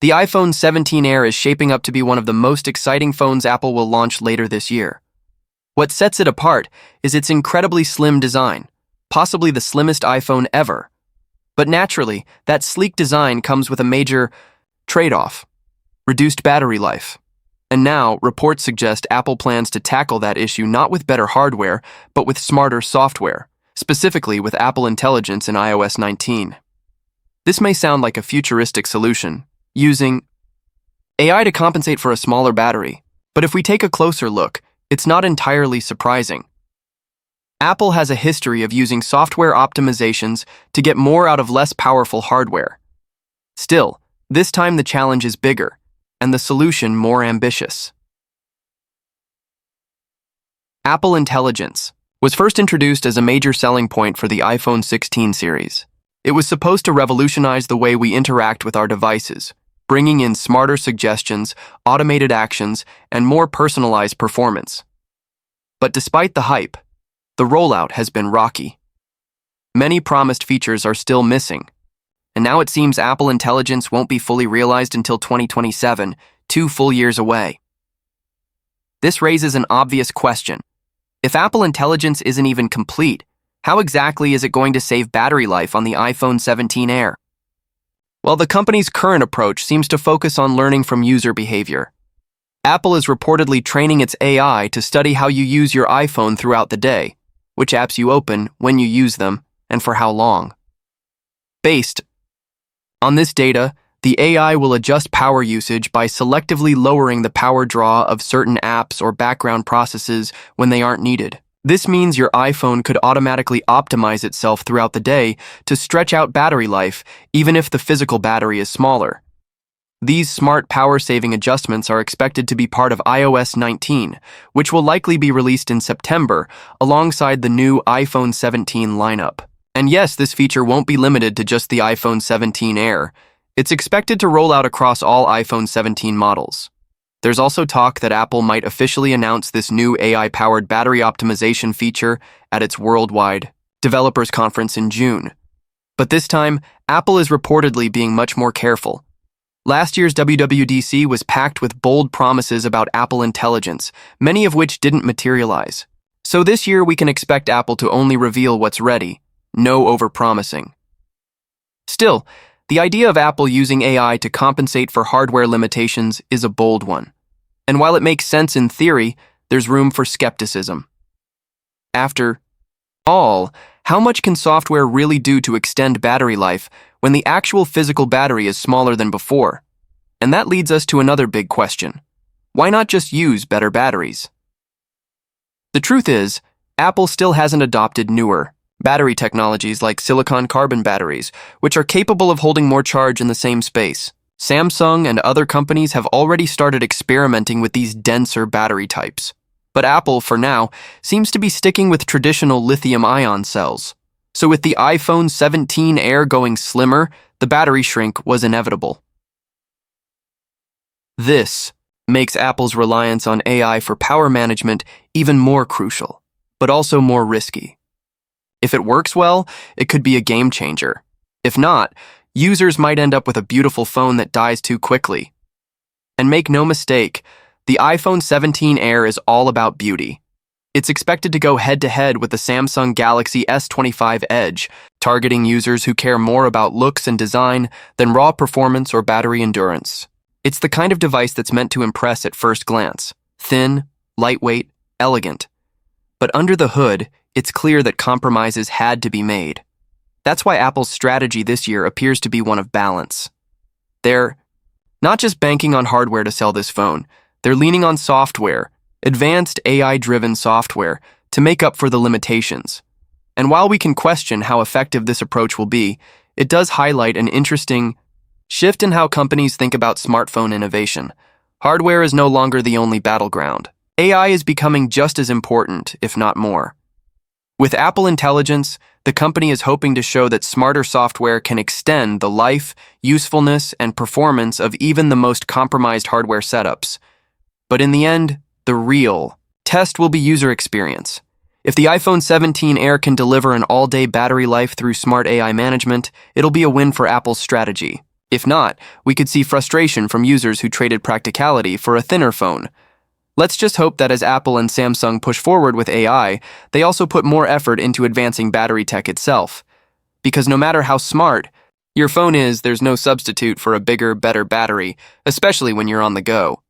The iPhone 17 Air is shaping up to be one of the most exciting phones Apple will launch later this year. What sets it apart is its incredibly slim design, possibly the slimmest iPhone ever. But naturally, that sleek design comes with a major trade-off: reduced battery life. And now, reports suggest Apple plans to tackle that issue not with better hardware, but with smarter software, specifically with Apple Intelligence in iOS 19. This may sound like a futuristic solution, using AI to compensate for a smaller battery, but if we take a closer look, it's not entirely surprising. Apple has a history of using software optimizations to get more out of less powerful hardware. Still, this time the challenge is bigger, and the solution more ambitious. Apple Intelligence was first introduced as a major selling point for the iPhone 16 series. It was supposed to revolutionize the way we interact with our devices, bringing in smarter suggestions, automated actions, and more personalized performance. But despite the hype, the rollout has been rocky. Many promised features are still missing, and now it seems Apple Intelligence won't be fully realized until 2027, 2 full years away. This raises an obvious question. If Apple Intelligence isn't even complete, how exactly is it going to save battery life on the iPhone 17 Air? Well, the company's current approach seems to focus on learning from user behavior. Apple is reportedly training its AI to study how you use your iPhone throughout the day, which apps you open, when you use them, and for how long. Based on this data, the AI will adjust power usage by selectively lowering the power draw of certain apps or background processes when they aren't needed. This means your iPhone could automatically optimize itself throughout the day to stretch out battery life, even if the physical battery is smaller. These smart power-saving adjustments are expected to be part of iOS 19, which will likely be released in September alongside the new iPhone 17 lineup. And yes, this feature won't be limited to just the iPhone 17 Air. It's expected to roll out across all iPhone 17 models. There's also talk that Apple might officially announce this new AI-powered battery optimization feature at its worldwide developers conference in June. But this time, Apple is reportedly being much more careful. Last year's WWDC was packed with bold promises about Apple Intelligence, many of which didn't materialize. So this year we can expect Apple to only reveal what's ready, no overpromising. Still, the idea of Apple using AI to compensate for hardware limitations is a bold one. And while it makes sense in theory, there's room for skepticism. After all, how much can software really do to extend battery life when the actual physical battery is smaller than before? And that leads us to another big question. Why not just use better batteries? The truth is, Apple still hasn't adopted newer battery technologies like silicon-carbon batteries, which are capable of holding more charge in the same space. Samsung and other companies have already started experimenting with these denser battery types. But Apple, for now, seems to be sticking with traditional lithium-ion cells. So with the iPhone 17 Air going slimmer, the battery shrink was inevitable. This makes Apple's reliance on AI for power management even more crucial, but also more risky. If it works well, it could be a game changer. If not, users might end up with a beautiful phone that dies too quickly. And make no mistake, the iPhone 17 Air is all about beauty. It's expected to go head-to-head with the Samsung Galaxy S25 Edge, targeting users who care more about looks and design than raw performance or battery endurance. It's the kind of device that's meant to impress at first glance: thin, lightweight, elegant. But under the hood, it's clear that compromises had to be made. That's why Apple's strategy this year appears to be one of balance. They're not just banking on hardware to sell this phone, they're leaning on software, advanced AI-driven software, to make up for the limitations. And while we can question how effective this approach will be, it does highlight an interesting shift in how companies think about smartphone innovation. Hardware is no longer the only battleground. AI is becoming just as important, if not more. With Apple Intelligence, the company is hoping to show that smarter software can extend the life, usefulness, and performance of even the most compromised hardware setups. But in the end, the real test will be user experience. If the iPhone 17 Air can deliver an all-day battery life through smart AI management, it'll be a win for Apple's strategy. If not, we could see frustration from users who traded practicality for a thinner phone. Let's just hope that as Apple and Samsung push forward with AI, they also put more effort into advancing battery tech itself. Because no matter how smart your phone is, there's no substitute for a bigger, better battery, especially when you're on the go.